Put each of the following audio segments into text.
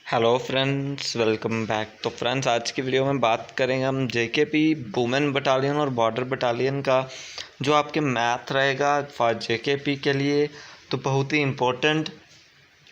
Hello friends, welcome back. तो friends, आज की वीडियो में बात करेंगे हम जेकेपी वुमेन बटालियन और बॉर्डर बटालियन का जो आपके मैथ रहेगा फॉर जेकेपी के लिए। तो बहुत ही इम्पोर्टेंट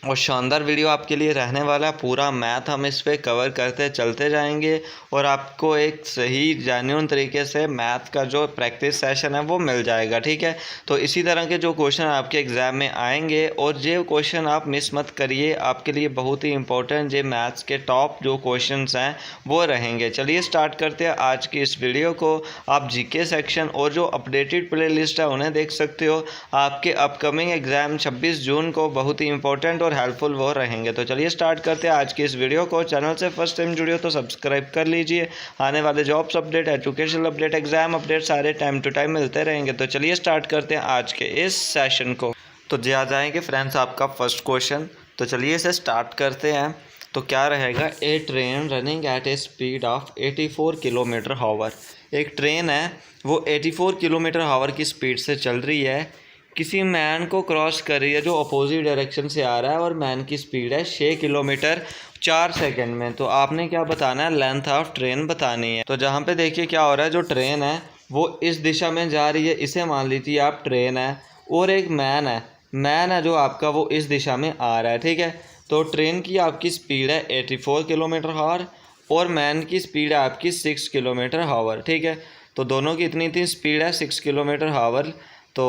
और शानदार वीडियो आपके लिए रहने वाला है। पूरा मैथ हम इस पे कवर करते चलते जाएंगे और आपको एक सही जेन्युइन तरीके से मैथ का जो प्रैक्टिस सेशन है वो मिल जाएगा। ठीक है, तो इसी तरह के जो क्वेश्चन आपके एग्ज़ाम में आएंगे और ये क्वेश्चन आप मिस मत करिए, आपके लिए बहुत ही इंपॉर्टेंट ये मैथ्स के टॉप जो क्वेश्चंस हैं वो रहेंगे। चलिए स्टार्ट करते हैं आज की इस वीडियो को। आप जीके सेक्शन और जो अपडेटेड प्ले लिस्ट है उन्हें देख सकते हो। आपके अपकमिंग एग्ज़ाम 26 जून को बहुत ही इंपॉर्टेंट और हेल्पफुल वो रहेंगे। तो चलिए स्टार्ट करते हैं आज की इस वीडियो को। चैनल से फर्स्ट टाइम जुड़े हो तो सब्सक्राइब कर लीजिए। आने वाले jobs update, educational update, exam update सारे टाइम टू टाइम मिलते रहेंगे। तो चलिए स्टार्ट करते हैं आज के इस सेशन को। तो जी आ जाएंगे फ्रेंड्स आपका फर्स्ट क्वेश्चन। तो चलिए इसे स्टार्ट करते हैं। तो क्या रहेगा, a train running at a speed of 84 kilometre hour. एक ट्रेन है वो 84 किलोमीटर हावर की स्पीड से चल रही है, किसी मैन को क्रॉस कर रही है जो अपोजिट डायरेक्शन से आ रहा है और मैन की स्पीड है 6 किलोमीटर 4 सेकंड में। तो आपने क्या बताना है, लेंथ ऑफ ट्रेन बतानी है। तो जहाँ पे देखिए क्या हो रहा है, जो ट्रेन है वो इस दिशा में जा रही है, इसे मान लीजिए आप ट्रेन है, और एक मैन है जो आपका वो इस दिशा में आ रहा है। ठीक है, तो ट्रेन की आपकी स्पीड है 84 किलोमीटर हावर और मैन की स्पीड है आपकी 6 किलोमीटर हावर। ठीक है, तो दोनों की इतनी स्पीड है 6 किलोमीटर हावर। तो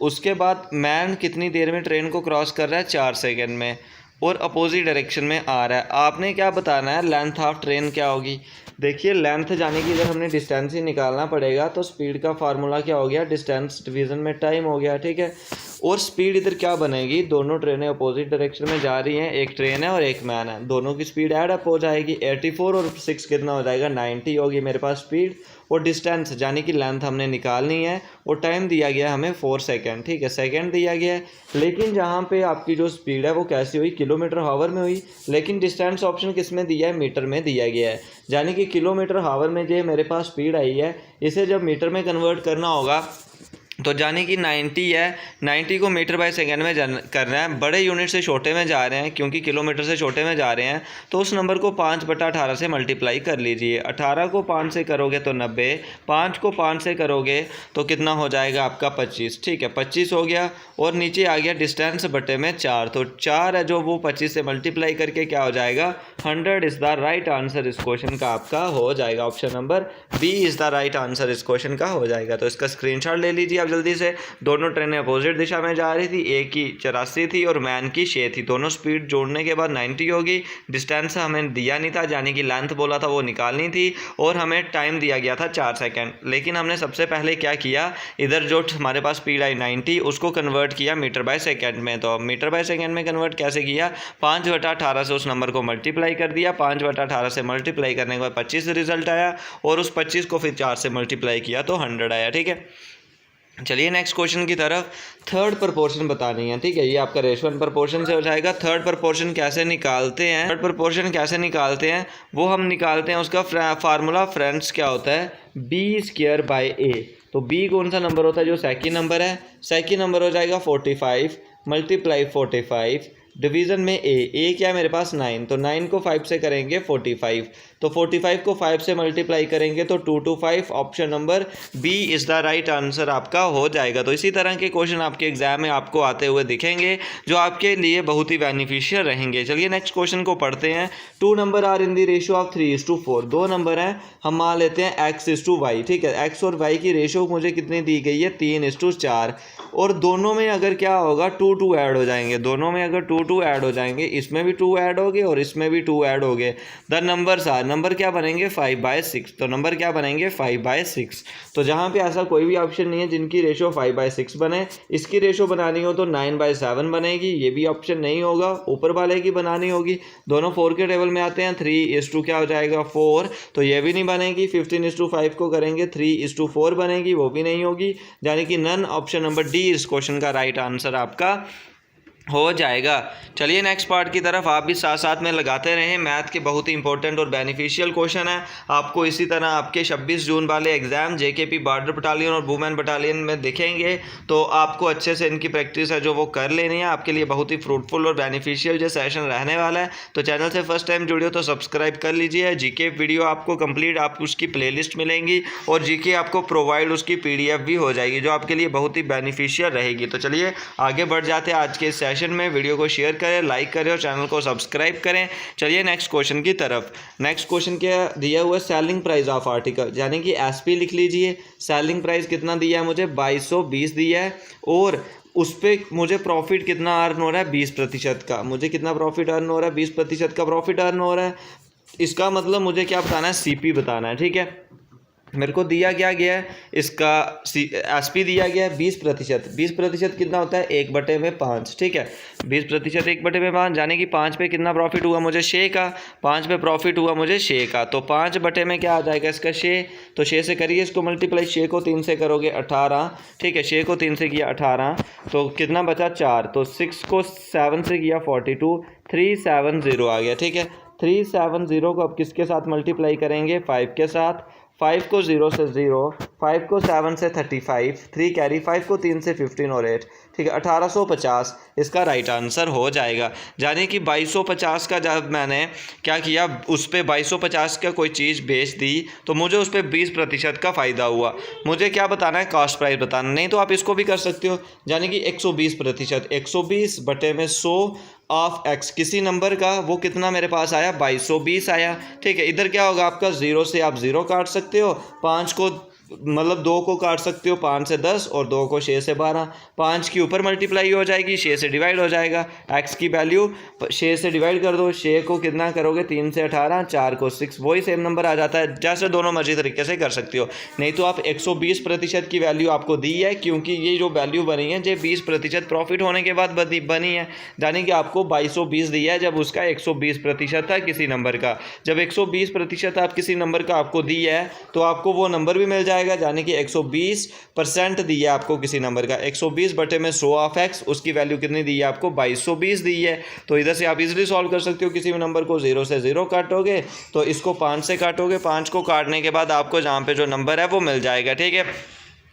उसके बाद मैन कितनी देर में ट्रेन को क्रॉस कर रहा है, 4 सेकंड में, और अपोजिट डायरेक्शन में आ रहा है। आपने क्या बताना है, लेंथ ऑफ ट्रेन क्या होगी। देखिए लेंथ जाने की इधर हमने डिस्टेंस ही निकालना पड़ेगा, तो स्पीड का फार्मूला क्या हो गया, डिस्टेंस डिवीज़न में टाइम हो गया। ठीक है, और स्पीड इधर क्या बनेगी, दोनों ट्रेनें अपोजिट डायरेक्शन में जा रही हैं, एक ट्रेन है और एक मैन है, दोनों की स्पीड ऐड अप हो जाएगी। 84 और 6 कितना हो जाएगा, 90 होगी मेरे पास स्पीड। और डिस्टेंस यानी कि लेंथ हमने निकालनी है और टाइम दिया गया हमें 4 सेकेंड। ठीक है, सेकेंड दिया गया है, लेकिन जहाँ पे आपकी जो स्पीड है वो कैसी हुई, किलोमीटर हावर में हुई, लेकिन डिस्टेंस ऑप्शन किस में दिया है, मीटर में दिया गया है। यानी कि किलोमीटर हावर में जो मेरे पास स्पीड आई है, इसे जब मीटर में कन्वर्ट करना होगा तो जाने की 90 है, 90 को मीटर बाय सेकेंड में करना है। बड़े यूनिट से छोटे में जा रहे हैं क्योंकि किलोमीटर से छोटे में जा रहे हैं, तो उस नंबर को 5/18 से मल्टीप्लाई कर लीजिए। 18 को 5 से करोगे तो 90, 5 को 5 से करोगे तो कितना हो जाएगा आपका 25। ठीक है, 25 हो गया और नीचे आ गया डिस्टेंस बटे में 4, तो 4 है जो वो 25 से मल्टीप्लाई करके क्या हो जाएगा, 100 इज़ द राइट आंसर इस क्वेश्चन का आपका हो जाएगा। Option number B is the right answer इस क्वेश्चन का हो जाएगा। तो इसका स्क्रीनशॉट ले लीजिए जल्दी से। दोनों ट्रेनें अपोजिट दिशा में जा रही थी, एक की 84 थी और मैन की 6 थी। दोनों स्पीड जोड़ने के बाद 90 होगी। डिस्टेंस हमें दिया नहीं था, यानी कि लेंथ बोला था वो निकालनी थी, और हमें टाइम दिया गया था 4 सेकंड। लेकिन हमने सबसे पहले क्या किया, इधर जो हमारे पास स्पीड आई 90, उसको कन्वर्ट किया मीटर बाय सेकेंड में। तो मीटर बाय सेकेंड में कन्वर्ट कैसे किया, 5/18 से उस नंबर को मल्टीप्लाई कर दिया। 5/18 से मल्टीप्लाई करने के बाद 25 रिजल्ट आया, और उस 25 को फिर 4 से मल्टीप्लाई किया तो 100 आया। ठीक है, चलिए नेक्स्ट क्वेश्चन की तरफ। थर्ड प्रपोर्शन बतानी है। ठीक है, ये आपका रेशो एंड प्रपोर्शन से हो जाएगा। थर्ड प्रपोर्शन कैसे निकालते हैं, थर्ड प्रपोर्शन कैसे निकालते हैं वो हम निकालते हैं, उसका फार्मूला फ्रेंड्स क्या होता है, b²/a। तो b कौन सा नंबर होता है, जो सेकेंड नंबर है, सेकेंड नंबर हो जाएगा 45 मल्टीप्लाई 45 डिवीज़न में ए क्या है मेरे पास 9, तो 9 को 5 से करेंगे 45, तो 45 को 5 से मल्टीप्लाई करेंगे तो 225। Option number B is the right answer आपका हो जाएगा। तो इसी तरह के क्वेश्चन आपके एग्जाम में आपको आते हुए दिखेंगे जो आपके लिए बहुत ही बेनिफिशियल रहेंगे। चलिए नेक्स्ट क्वेश्चन को पढ़ते हैं। 2 number are in the ratio of 3:4। 2 number हैं, हम मान लेते हैं x:y। ठीक है, x और y की रेशियो मुझे कितनी दी गई है, 3:4, और दोनों में अगर क्या होगा 2 ऐड हो जाएंगे। दोनों में अगर 2 ऐड हो जाएंगे, इसमें भी 2 ऐड हो गए और इसमें भी 2 ऐड हो गए। द नंबर्स आर, नंबर क्या बनेंगे 5/6। तो नंबर क्या बनेंगे 5/6। तो जहाँ पे ऐसा कोई भी ऑप्शन नहीं है जिनकी रेशो 5/6 बने, इसकी रेशो बनानी हो तो 9/7 बनेगी, ये भी ऑप्शन नहीं होगा। ऊपर वाले की बनानी होगी, दोनों 4 के टेबल में आते हैं, 3:2 क्या हो जाएगा 4, तो ये भी नहीं बनेगी। 15:5 को करेंगे 3:4 बनेगी, वो भी नहीं होगी। यानी कि नन, ऑप्शन नंबर डी इस क्वेश्चन का राइट आंसर आपका हो जाएगा। चलिए नेक्स्ट पार्ट की तरफ आप भी साथ साथ में लगाते रहें। मैथ के बहुत ही इंपॉर्टेंट और बेनिफिशियल क्वेश्चन है। आपको इसी तरह आपके 26 जून वाले एग्जाम जेकेपी बॉर्डर बटालियन और वुमेन बटालियन में दिखेंगे, तो आपको अच्छे से इनकी प्रैक्टिस है जो वो कर लेनी है। आपके लिए बहुत ही फ्रूटफुल और बेनिफिशियल जो सेशन रहने वाला है। तो चैनल से फर्स्ट टाइम जुड़े हो तो सब्सक्राइब कर लीजिए। जीके वीडियो आपको कंप्लीट आपको उसकी प्लेलिस्ट मिलेंगी और जीके आपको प्रोवाइड उसकी पीडीएफ भी हो जाएगी जो आपके लिए बहुत ही बेनिफिशियल रहेगी। तो चलिए आगे बढ़ जाते हैं आज के सेशन में। वीडियो को शेयर करें, लाइक करें और चैनल को सब्सक्राइब करें। चलिए नेक्स्ट क्वेश्चन की तरफ। नेक्स्ट क्वेश्चन क्या दिया हुआ है, सेलिंग प्राइस ऑफ आर्टिकल, यानी कि एसपी लिख लीजिए। सेलिंग प्राइस कितना दिया है मुझे, 2220 दिया है और उस पर मुझे प्रॉफिट कितना अर्न हो रहा है, 20% का। मुझे कितना प्रॉफिट अर्न हो रहा है, 20% का प्रॉफिट अर्न हो रहा है। इसका मतलब मुझे क्या बताना है, सीपी बताना है। ठीक है, मेरे को दिया क्या गया है, इसका एसपी दिया गया है 20%। 20% कितना होता है, 1/5। ठीक है, 20% 1/5, यानी कि 5 पे कितना प्रॉफिट हुआ मुझे, 6 का। 5 पे प्रॉफिट हुआ मुझे 6 का, तो 5 बटे में क्या आ जाएगा इसका, 6। तो 6 से करिए इसको मल्टीप्लाई, 6 को 3 से करोगे 18। ठीक है, 6 को 3 से किया 18, तो कितना बचा 4। तो 6 को 7 से किया 42, 370 आ गया। ठीक है, 370 को अब किसके साथ मल्टीप्लाई करेंगे, 5 के साथ। 5 को 0 से 0, 5 को 7 से 35, 3 कैरी, 5 को 3 से 15 और 8। ठीक है, 1850 इसका राइट आंसर हो जाएगा। यानी कि 2250 का जब मैंने क्या किया, उस पर 2250 का कोई चीज़ बेच दी तो मुझे उस पर 20% का फ़ायदा हुआ। मुझे क्या बताना है, कॉस्ट प्राइस बताना। नहीं तो आप इसको भी कर सकते हो, यानी कि 120%, 120 बटे में 100 ऑफ एक्स, किसी नंबर का वो कितना मेरे पास आया, 2220 आया। ठीक है, इधर क्या होगा आपका, 0 से आप 0 काट सकते हो, 5 को मतलब 2 को काट सकते हो, 5 से 10 और 2 को 6 से 12। 5 की ऊपर मल्टीप्लाई हो जाएगी, 6 से डिवाइड हो जाएगा। एक्स की वैल्यू 6 से डिवाइड कर दो, 6 को कितना करोगे, 3 से 18, 4 को 6, वही सेम नंबर आ जाता है। जैसे दोनों मर्जी तरीके से कर सकते हो। नहीं तो आप 120% की वैल्यू आपको दी है, क्योंकि ये जो वैल्यू बनी है ये 20% प्रॉफिट होने के बाद बनी है। यानी कि आपको 2220 दिया है जब उसका 120% था किसी नंबर का। जब 120% आप किसी नंबर का आपको दिया है तो आपको वो नंबर भी मिल जाएगा, यानी कि 120% दिया आपको किसी नंबर का। 120 बटे में 100 ऑफ एक्स, उसकी वैल्यू कितनी दी है आपको, 2220 दी है। तो इधर से आप इजीली सॉल्व कर सकते हो। किसी भी नंबर को 0 से 0 काटोगे तो इसको 5 से काटोगे, 5 को काटने के बाद आपको जहाँ पे जो नंबर है वो मिल जाएगा। ठीक है,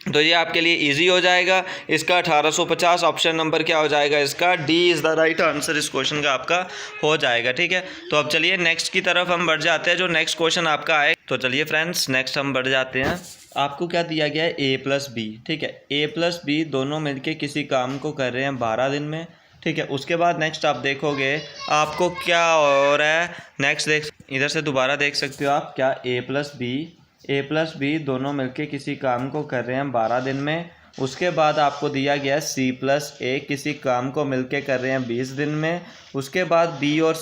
तो ये आपके लिए इजी हो जाएगा। इसका 1850 ऑप्शन नंबर क्या हो जाएगा, इसका D is the right answer इस क्वेश्चन का आपका हो जाएगा। ठीक है, तो अब चलिए नेक्स्ट की तरफ हम बढ़ जाते हैं, जो नेक्स्ट क्वेश्चन आपका आए। तो चलिए फ्रेंड्स नेक्स्ट हम बढ़ जाते हैं। आपको क्या दिया गया है, a + b। ठीक है, a + b दोनों मिलके किसी काम को कर रहे हैं 12 दिन में। ठीक है, उसके बाद नेक्स्ट आप देखोगे आपको क्या हो रहा है। नेक्स्ट इधर से दोबारा देख सकते हो आप, क्या a + b दोनों मिलके किसी काम को कर रहे हैं 12 दिन में। उसके बाद आपको दिया गया है c + a किसी काम को मिलके कर रहे हैं 20 दिन में। उसके बाद b और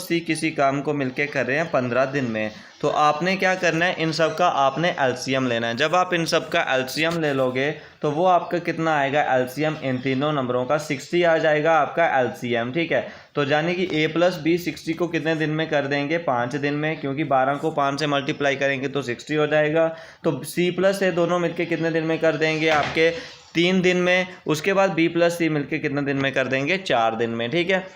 c किसी काम को मिलके कर रहे हैं 15 दिन में। तो आपने क्या करना है, इन सब का आपने एलसीएम लेना है। जब आप इन सब का एलसीएम ले लोगे तो वो आपका कितना आएगा, एलसीएम इन तीनों नंबरों का 60 आ जाएगा आपका एलसीएम। ठीक है, तो यानी कि a + b 60 को कितने दिन में कर देंगे, 5 दिन में, क्योंकि 12 को 5 से मल्टीप्लाई करेंगे तो 60 हो जाएगा। तो c + a दोनों मिलके कितने दिन में कर देंगे, आपके 3 दिन में। उसके बाद b + c मिलके कितने दिन में कर देंगे, 4 दिन में। ठीक है,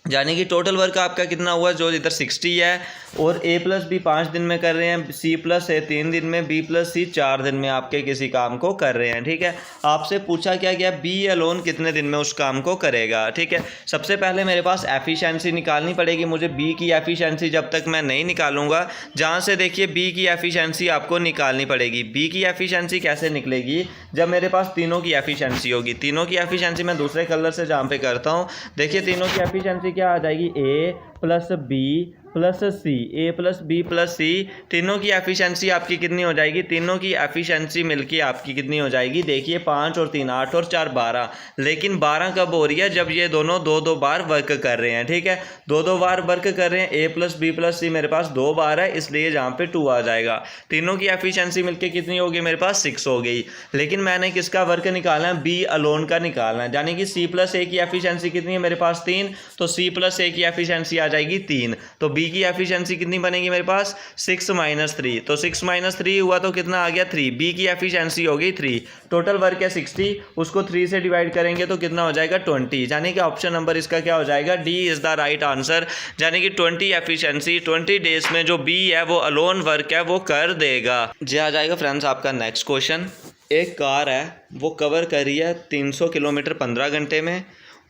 यानी कि टोटल वर्क आपका कितना हुआ, जो इधर 60 है। और a + b 5 दिन में कर रहे हैं, c + a 3 दिन में, b + c 4 दिन में आपके किसी काम को कर रहे हैं। ठीक है, आपसे पूछा क्या गया, b अलोन कितने दिन में उस काम को करेगा। ठीक है, सबसे पहले मेरे पास एफिशिएंसी निकालनी पड़ेगी मुझे। b की एफिशिएंसी जब तक मैं नहीं निकालूंगा, जहाँ से देखिए b की एफिशिएंसी आपको निकालनी पड़ेगी। b की एफिशिएंसी कैसे निकलेगी, जब मेरे पास तीनों की एफिशिएंसी होगी। तीनों की एफिशिएंसी मैं दूसरे कलर से जहाँ पे करता हूँ, देखिए तीनों की एफिशिएंसी क्या आ जाएगी, a + b + c, a + b + c, तीनों की एफिशिएंसी आपकी कितनी हो जाएगी, तीनों की एफिशिएंसी मिलके आपकी कितनी हो जाएगी, देखिए 5 और 3 8 और 4 12। लेकिन 12 कब हो रही है, जब ये दोनों 2-2 बार वर्क कर रहे हैं। ठीक है, 2-2 बार वर्क कर रहे हैं। a + b + c मेरे पास 2 बार है, इसलिए जहाँ पे 2 आ जाएगा। तीनों की एफिशिएंसी मिलके कितनी होगी, मेरे पास 6 हो गई। लेकिन मैंने किसका वर्क निकालना है, b अलोन का निकालना है। यानी कि c + a की एफिशिएंसी कितनी है मेरे पास, 3, तो c + a की एफिशिएंसी आ जाएगी 3। तो b बी की एफिशिएंसी कितनी बनेगी मेरे पास 6 - 3, तो 6 - 3 हुआ तो कितना आ गया 3, बी की एफिशिएंसी हो गई 3, टोटल वर्क है 60, उसको 3 से डिवाइड करेंगे तो कितना हो जाएगा 20, यानी कि ऑप्शन नंबर इसका क्या हो जाएगा, D is the right answer, यानी कि 20 एफिशिएंसी 20 डेज में जो बी है वो अलोन वर्क है वो कर देगा। जी आ जाएगा फ्रेंड्स आपका नेक्स्ट क्वेश्चन। एक कार है वो कवर कर रही है 300 किलोमीटर 15 घंटे में,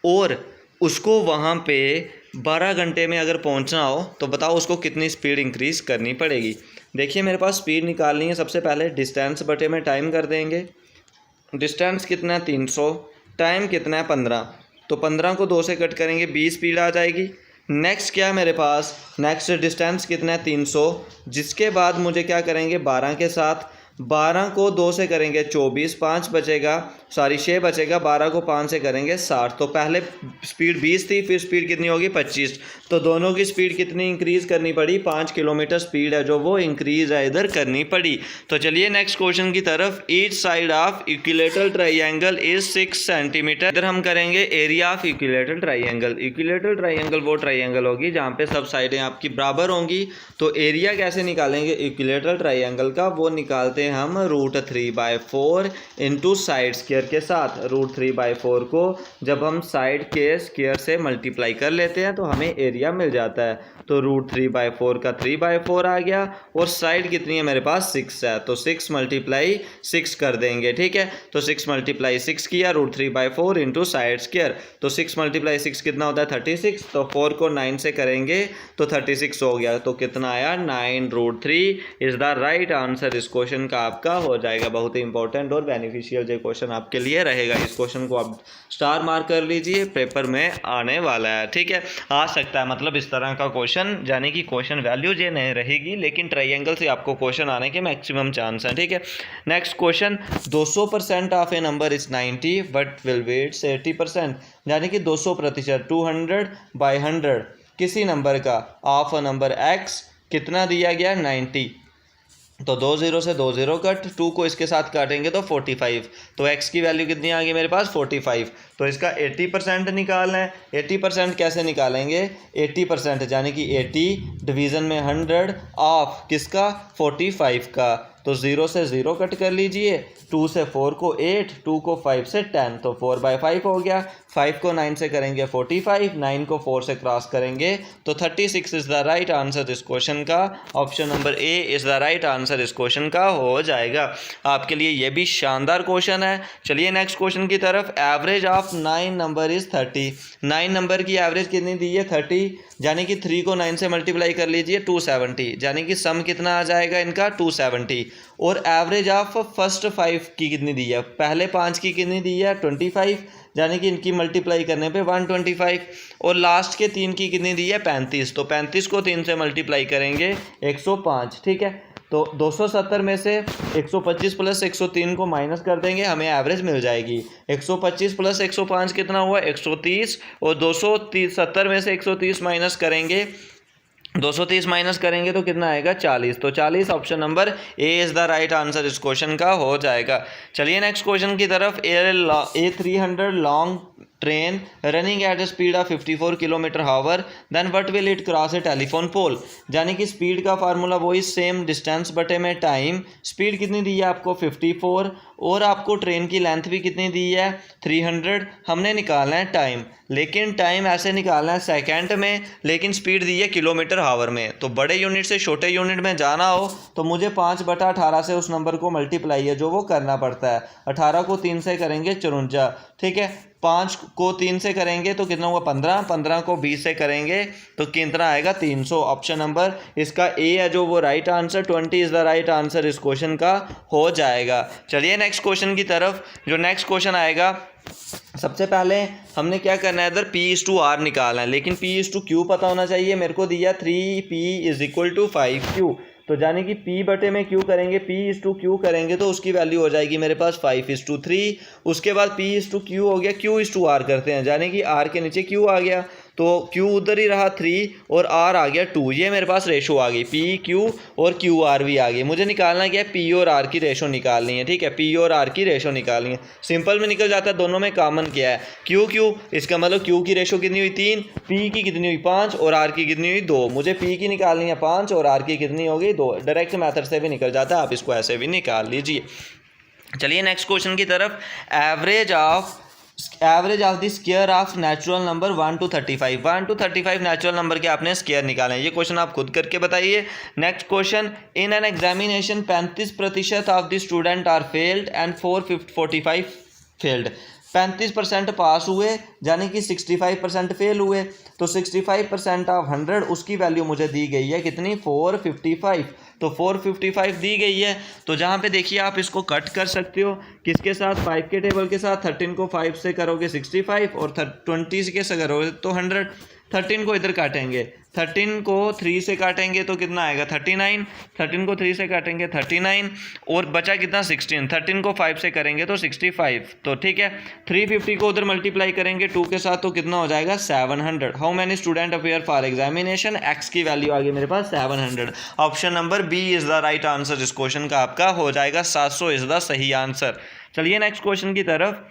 और उसको वहाँ पे 12 घंटे में अगर पहुँचना हो तो बताओ उसको कितनी स्पीड इंक्रीज़ करनी पड़ेगी। देखिए मेरे पास स्पीड निकालनी है, सबसे पहले डिस्टेंस बटे में टाइम कर देंगे। डिस्टेंस कितना है 300, टाइम कितना है 15, तो 15 को 2 से कट करेंगे 20 स्पीड आ जाएगी। नेक्स्ट क्या है मेरे पास, नेक्स्ट डिस्टेंस कितना है 300, जिसके बाद मुझे क्या करेंगे 12 के साथ 12 को 2 से करेंगे 24, 5 बचेगा, सॉरी 6 बचेगा, 12 को 5 से करेंगे 60, तो पहले स्पीड 20 थी, फिर स्पीड कितनी होगी 25, तो दोनों की स्पीड कितनी इंक्रीज़ करनी पड़ी, 5 किलोमीटर स्पीड है जो वो इंक्रीज़ है इधर करनी पड़ी। तो चलिए नेक्स्ट क्वेश्चन की तरफ। Each side of equilateral triangle is 6 centimetre. इधर हम करेंगे area of equilateral triangle. Equilateral triangle वो ट्राइंगल होगी जहाँ पे सब साइडें आपकी बराबर होंगी, तो एरिया कैसे निकालेंगे इक्विलेटरल ट्राइंगल का, वो निकालते हैं हम √3/4 इंटू साइड स्क्वायर के साथ। √3/4 को जब हम साइड के स्क्वायर से मल्टीप्लाई कर लेते हैं तो हमें एरिया मिल जाता है। तो √3/4 का 3/4 आ गया, और साइड कितनी है मेरे पास 6 है, तो 6 × 6 कर देंगे, ठीक है। तो 6 × 6 किया √3/4 इंटू साइड स्क्वायर, तो 6 × 6 कितना होता है 36, तो 4 को 9 से करेंगे तो 36 हो गया, तो कितना आया 9√3 इज़ द राइट आंसर। इस क्वेश्चन का आपका हो जाएगा। बहुत ही इंपॉर्टेंट और बेनिफिशियल जो क्वेश्चन आपके लिए रहेगा। इस क्वेश्चन को आप स्टार मार्क कर लीजिए, पेपर में आने वाला है, ठीक है, आ सकता है, मतलब इस तरह का क्वेश्चन, यानी कि क्वेश्चन वैल्यू ये नहीं रहेगी, लेकिन ट्राइंगल से आपको क्वेश्शन आने के मैक्सिमम चांस हैं, ठीक है। Next question, 200% of a number is 90 but will weights 80%, यानी कि 200%, 200/100 किसी नंबर का ऑफ अ नंबर x कितना दिया गया 90, तो 2 0 से 2 0 कट, 2 को इसके साथ काटेंगे तो 45, तो x की वैल्यू कितनी आ गई मेरे पास 45, तो इसका 80% निकालना है। 80% कैसे निकालेंगे, 80% यानी कि 80 डिवीज़न में 100 ऑफ किसका 45 का, तो 0 से 0 कट कर लीजिए, 2 से 4 को 8, 2 को 5 से 10, तो 4/5 हो गया, 5 को 9 से करेंगे 45, 9 को 4 से क्रॉस करेंगे तो 36 इज़ द राइट आंसर इस क्वेश्चन का। Option number A is the right answer इस क्वेश्चन का हो जाएगा। आपके लिए ये भी शानदार क्वेश्चन है। चलिए नेक्स्ट क्वेश्चन की तरफ। Average of 9 number is 30। 9 number की एवरेज कितनी दी है 30, यानी कि 3 को 9 से मल्टीप्लाई कर लीजिए 270, यानी कि सम कितना आ जाएगा इनका 270। और एवरेज ऑफ फर्स्ट 5 की कितनी दी है, पहले 5 की कितनी दी है 25, यानी कि इनकी मल्टीप्लाई करने पे 125, और लास्ट के 3 की कितनी दी है 35, तो 35 को 3 से मल्टीप्लाई करेंगे 105, ठीक है। तो 270 में से 125 प्लस 103 को माइनस कर देंगे, हमें एवरेज मिल जाएगी। 125 प्लस 105 कितना हुआ 130, और 270 में से 130 माइनस करेंगे, 230 माइनस करेंगे तो कितना आएगा 40, तो 40 option number A is the right answer इस क्वेश्चन का हो जाएगा। चलिए नेक्स्ट क्वेश्चन की तरफ। A 300 long train running at a speed of 54 km/h, then what will it cross a telephone pole, यानी कि स्पीड का फार्मूला वही सेम, डिस्टेंस बटे में टाइम। स्पीड कितनी दी है आपको 54, और आपको ट्रेन की लेंथ भी कितनी दी है 300, हमने निकालना है टाइम, लेकिन टाइम ऐसे निकालना है सेकंड में, लेकिन स्पीड दी है km/h में। तो बड़े यूनिट से छोटे यूनिट में जाना हो तो मुझे 5/18 से उस नंबर को मल्टीप्लाई है जो वो करना पड़ता है। 18 को 3 से करेंगे 54, ठीक है। 5 को 3 से करेंगे तो कितना हुआ 15, 15 को 20 से करेंगे तो कितना आएगा 300। ऑप्शन नंबर इसका ए है जो वो right answer, 20 is the right answer इस क्वेश्चन का हो जाएगा। चलिए नेक्स्ट क्वेश्चन की तरफ। जो नेक्स्ट क्वेश्चन आएगा, सबसे पहले हमने क्या करना है, इधर P/R निकालना है, लेकिन P/Q पता होना चाहिए। मेरे को दिया 3P = 5Q, तो यानी कि P बटे में Q करेंगे, P/Q करेंगे तो उसकी वैल्यू हो जाएगी मेरे पास 5:3। उसके बाद P/Q हो गया, Q/R करते हैं, यानी कि R के नीचे Q आ गया, तो Q उधर ही रहा 3 और R आ गया 2, ये मेरे पास रेशो आ गई, PQ और QR भी आ गई। मुझे निकालना क्या है, P और R की रेशो निकालनी है, ठीक है, P और R की रेशो निकालनी है। सिंपल में निकल जाता है, दोनों में कॉमन क्या है, Q, इसका मतलब Q की रेशो कितनी हुई 3, P की कितनी हुई 5 और R की कितनी हुई 2। मुझे P की निकालनी है 5 और R की कितनी होगी 2। डायरेक्ट मेथड से भी निकल जाता है, आप इसको ऐसे भी निकाल लीजिए। चलिए नेक्स्ट क्वेश्चन की तरफ। Average of the square of natural number 1 to 35, 1 to 35 natural number के आपने स्क्वायर निकाले हैं। ये क्वेश्चन आप खुद करके बताइए। Next question, in an examination 35% of the student are failed and 45 failed. 35% pass हुए यानी कि 65% फेल हुए, तो 65% ऑफ 100 उसकी वैल्यू मुझे दी गई है कितनी, 455। तो 455 दी गई है। तो जहाँ पे देखिए आप इसको कट कर सकते हो किसके साथ, 5 के टेबल के साथ। 13 को 5 से करोगे 65 और 20 के से करोगे तो 100। 13 को इधर काटेंगे, 13 को 3 से काटेंगे तो कितना आएगा 39, 13 को 3 से काटेंगे 39 और बचा कितना 16। 13 को 5 से करेंगे तो 65, तो ठीक है। 350 को उधर मल्टीप्लाई करेंगे 2 के साथ तो कितना हो जाएगा 700। How many student appear for examination, X की वैल्यू आ गई मेरे पास 700। Option number B is the right answer. इस क्वेश्चन का आपका हो जाएगा 700 इज द सही आंसर। चलिए नेक्स्ट क्वेश्चन की तरफ।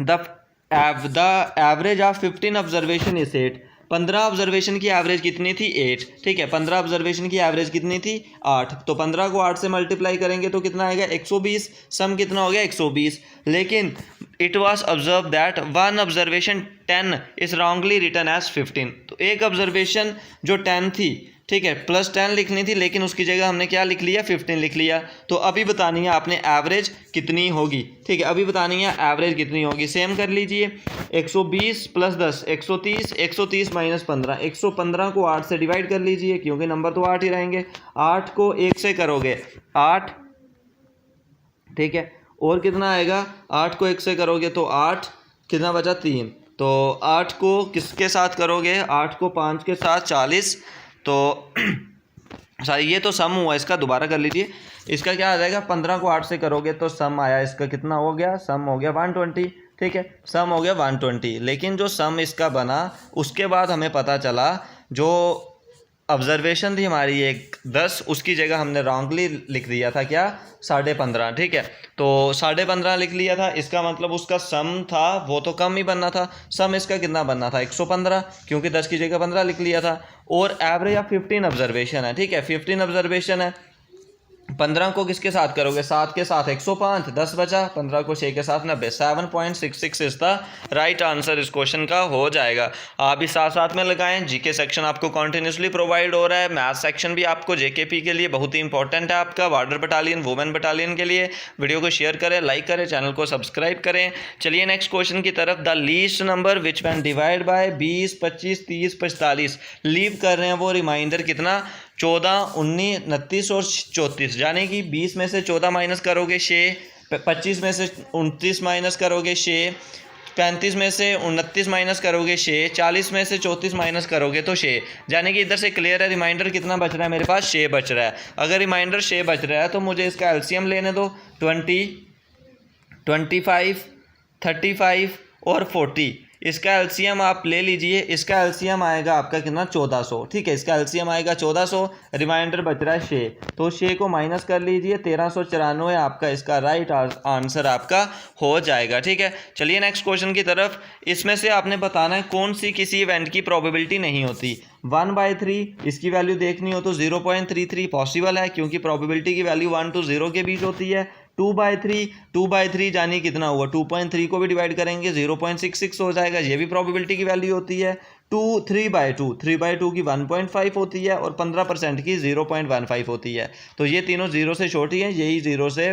The average of 15 observation is 8। 15 observation की एवरेज कितनी थी 8, ठीक है। 15 ऑब्जर्वेशन की एवरेज कितनी थी 8, तो 15 को 8 से मल्टीप्लाई करेंगे तो कितना आएगा 120। सम कितना हो गया 120। लेकिन it was observe that 1 observation 10 is wrongly written as 15। तो एक ऑब्जर्वेशन जो 10 थी, ठीक है, प्लस 10 लिखनी थी लेकिन उसकी जगह हमने क्या लिख लिया 15 लिख लिया। तो अभी बतानी है आपने एवरेज कितनी होगी, ठीक है, अभी बतानी है एवरेज कितनी होगी। सेम कर लीजिए, 120 प्लस 10 130, 130 माइनस 15, 115 को 8 से डिवाइड कर लीजिए क्योंकि नंबर तो 8 ही रहेंगे। 8 को 1 से करोगे 8, ठीक है, और कितना आएगा 8 को 1 से करोगे तो 8, कितना बचा 3। तो 8 को किसके साथ करोगे, 8 को 5 के साथ 40। तो सॉरी ये तो सम हुआ, इसका दोबारा कर लीजिए। इसका क्या आ जाएगा, 15 को 8 से करोगे तो सम आया इसका कितना हो गया, सम हो गया 120, ठीक है, सम हो गया 120। लेकिन जो सम इसका बना उसके बाद हमें पता चला जो ऑब्जर्वेशन थी हमारी एक 10, उसकी जगह हमने रॉन्गली लिख दिया था क्या 15.5, ठीक है। तो 15.5 लिख लिया था, इसका मतलब उसका सम था वो तो कम ही बनना था। सम इसका कितना बनना था 115, क्योंकि 10 की जगह 15 लिख लिया था। और एवरेज ऑफ 15 ऑब्जर्वेशन है, ठीक है, 15 ऑब्जर्वेशन है। 15 को किसके साथ करोगे, 7 के साथ 105, 10 बचा, 15 को 6 के साथ 90, 7.66 इज द राइट आंसर इस क्वेश्चन का हो जाएगा। आप भी साथ साथ में लगाएं। जीके सेक्शन आपको कॉन्टिन्यूसली प्रोवाइड हो रहा है, मैथ सेक्शन भी आपको जेकेपी के लिए बहुत ही इंपॉर्टेंट है आपका, बॉर्डर बटालियन वुमेन बटालियन के लिए। वीडियो को शेयर करें, लाइक करें, चैनल को सब्सक्राइब करें। चलिए नेक्स्ट क्वेश्चन की तरफ। The least number which when divide by 20, 25, 30, 45 leave कर रहे हैं वो रिमाइंडर कितना 14, 19, 29 और 34, यानी कि 20 में से 14 माइनस करोगे 6, 25 में से 29 माइनस करोगे 6, 35 में से 29 माइनस करोगे 6, 40 में से 34 माइनस करोगे तो 6, यानी कि इधर से क्लियर है रिमाइंडर कितना बच रहा है मेरे पास 6 बच रहा है। अगर रिमाइंडर 6 बच रहा है तो मुझे इसका एलसीएम लेने दो, 20, 25, 35 और 40। इसका एलसीएम आप ले लीजिए, इसका एलसीएम आएगा आपका कितना 1400, ठीक है, इसका एलसीएम आएगा 1400, रिमाइंडर बच रहा है 6, तो 6 को माइनस कर लीजिए, 1394 आपका इसका राइट आंसर आपका हो जाएगा, ठीक है। चलिए नेक्स्ट क्वेश्चन की तरफ। इसमें से आपने बताना है कौन सी किसी इवेंट की प्रोबेबिलिटी नहीं होती। 1/3 इसकी वैल्यू देखनी हो तो 0.33 पॉसिबल है, क्योंकि प्रोबेबिलिटी की वैल्यू 1 to 0 के बीच होती है। 2/3 जानी कितना हुआ, 2.3 को भी डिवाइड करेंगे 0.66 हो जाएगा, ये भी प्रोबेबिलिटी की वैल्यू होती है। 3/2 की 1.5 होती है और 15% की 0.15 होती है। तो ये तीनों 0 से छोटी हैं, यही 0 से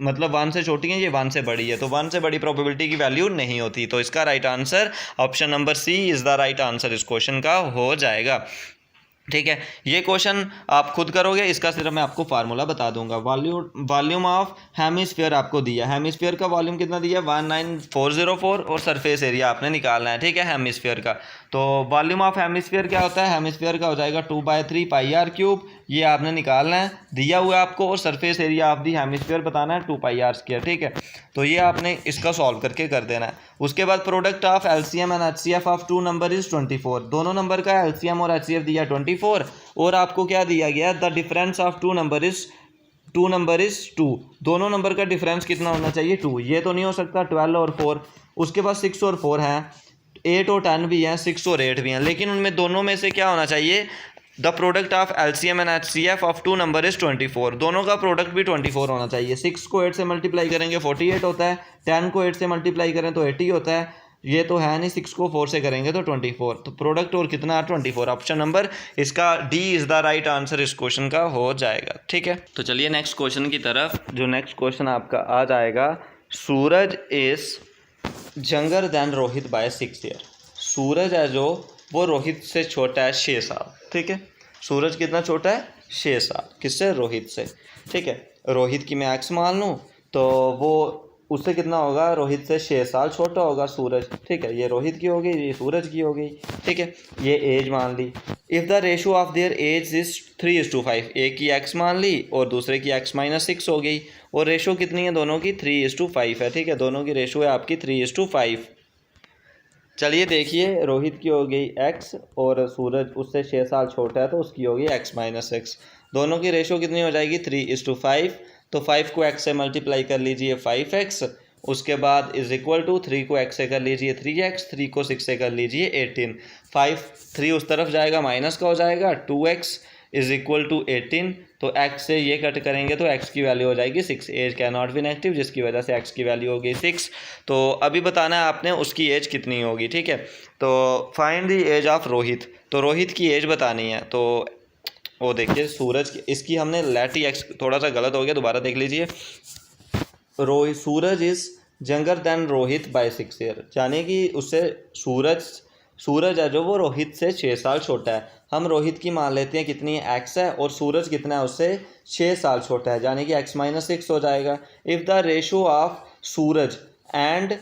मतलब 1 से छोटी हैं, ये 1 से बड़ी है, तो 1 से बड़ी प्रोबेबिलिटी की वैल्यू नहीं होती। तो इसका right answer option number C is the right answer इस क्वेश्चन का हो जाएगा, ठीक है। ये क्वेश्चन आप खुद करोगे, इसका सिर्फ मैं आपको फार्मूला बता दूंगा। वॉल्यूम ऑफ हेमिस्फीयर आपको दिया, हेमिस्फीयर का वॉल्यूम कितना दिया 19404 और सरफेस एरिया आपने निकालना है, ठीक है, हेमिस्फीयर का। तो वॉल्यूम ऑफ हेमिस्फीयर क्या होता है, हेमिस्फीयर का हो जाएगा 2/3 πr³। ये आपने निकालना है, दिया हुआ है आपको, और surface area of the hemisphere बताना है 2πr²। ठीक है, तो ये आपने इसका सॉल्व करके कर देना है। उसके बाद product of LCM and HCF of 2 number is 24। दोनों नंबर का LCM और HCF दिया 24, और आपको क्या दिया गया, the difference of 2 number is 2। दोनों नंबर का डिफरेंस कितना होना चाहिए, 2। ये तो नहीं हो सकता 12 और 4। उसके बाद 6 और 4 हैं, 8 और 10 भी हैं, 6 और 8 भी हैं, लेकिन उनमें दोनों में से क्या होना चाहिए, the product of LCM and HCF of 2 number is 24। दोनों का प्रोडक्ट भी 24 होना चाहिए। 6 को 8 से मल्टीप्लाई करेंगे 48 होता है, 10 को 8 से मल्टीप्लाई करें तो 80 होता है। ये तो है नहीं, 6 को 4 से करेंगे तो 24, तो प्रोडक्ट और कितना 24। ऑप्शन नंबर इसका D is the right answer इस क्वेश्चन का हो जाएगा। ठीक है, तो चलिए नेक्स्ट क्वेश्चन की तरफ। जो नेक्स्ट क्वेश्चन आपका आ जाएगा, Suraj is younger than Rohit by 6 year. सूरज है जो वो रोहित से छोटा है 6 साल। ठीक है, सूरज कितना छोटा है, 6 साल। किससे, रोहित से। ठीक है, रोहित की मैं एक्स मान लूँ तो वो उससे कितना होगा, रोहित से 6 साल छोटा होगा सूरज। ठीक है, ये रोहित की हो गई, ये सूरज की हो गई। ठीक है, ये एज मान ली। If the ratio of their age is 3:5, एक की एक्स मान ली और दूसरे की x-6 हो गई, और रेशो कितनी है दोनों की, 3:5 है। ठीक है, दोनों की रेशो है आपकी 3:5। चलिए देखिए, रोहित की हो गई x और सूरज उससे 6 साल छोटा है तो उसकी होगी x-6। दोनों की रेशो कितनी हो जाएगी, 3:5। तो 5 को x से मल्टीप्लाई कर लीजिए 5x, उसके बाद इज इक्वल टू 3 को x से कर लीजिए 3x, 3 को 6 से कर लीजिए 18। 3 उस तरफ जाएगा, माइनस का हो जाएगा, 2x इज इक्वल टू 18। तो x से ये कट करेंगे तो x की वैल्यू हो जाएगी 6। Age can not be negative, जिसकी वजह से x की वैल्यू होगी 6। तो अभी बताना है आपने उसकी एज कितनी होगी। ठीक है, तो find the age of Rohit. तो रोहित की एज बतानी है। तो वो देखिए, सूरज की, इसकी हमने लेट ही एक्स थोड़ा सा गलत हो गया, दोबारा देख लीजिए। Suraj is younger than Rohit by 6 year, यानी कि उससे सूरज है जो वो रोहित से 6 साल छोटा है। हम रोहित की मान लेते हैं कितनी है, x है, और सूरज कितना है, उससे 6 साल छोटा है, यानी कि x-6 हो जाएगा। If the ratio of Suraj and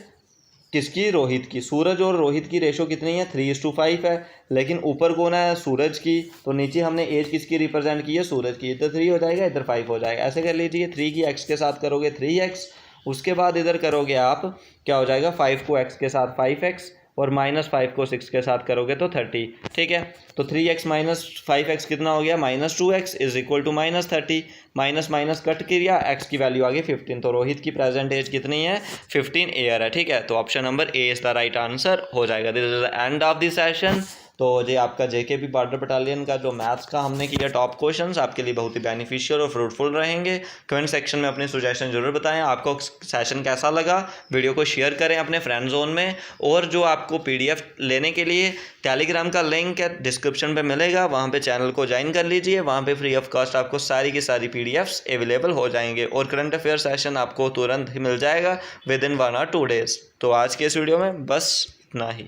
किसकी, रोहित की, सूरज और रोहित की रेशो कितनी है, 3:5 है, लेकिन ऊपर कौन है, सूरज की, तो नीचे हमने एज किसकी रिप्रेजेंट की है, सूरज की। इधर 3 हो जाएगा, इधर 5 हो जाएगा। ऐसे कर लीजिए, 3 की x के साथ करोगे 3x, उसके बाद इधर करोगे आप, क्या हो जाएगा, 5 को x के साथ 5x, और -5 को 6 के साथ करोगे तो 30। ठीक है, तो 3x - 5x कितना हो गया, -2x is equal to -30। Minus minus cut किया, x की वैल्यू आ गई 15। तो रोहित की प्रेजेंट एज कितनी है, 15 ईयर है। ठीक है, तो option number A is the right answer हो जाएगा। This is the end of the session. तो ये आपका JKP बॉर्डर बटालियन का जो मैथ्स का हमने किया टॉप क्वेश्चंस, आपके लिए बहुत ही बेनिफिशियल और फ्रूटफुल रहेंगे। कमेंट सेक्शन में अपने सजेशन जरूर बताएं, आपको सेशन कैसा लगा। वीडियो को शेयर करें अपने फ्रेंड जोन में, और जो आपको PDF लेने के लिए टेलीग्राम का लिंक है डिस्क्रिप्शन पे मिलेगा, वहाँ पे चैनल को ज्वाइन कर लीजिए। वहाँ पे फ्री ऑफ कॉस्ट आपको सारी की सारी PDFs अवेलेबल हो जाएंगे, और करंट अफेयर सेशन आपको तुरंत ही मिल जाएगा विद इन 1 और 2 डेज़। तो आज के इस वीडियो में बस इतना ही।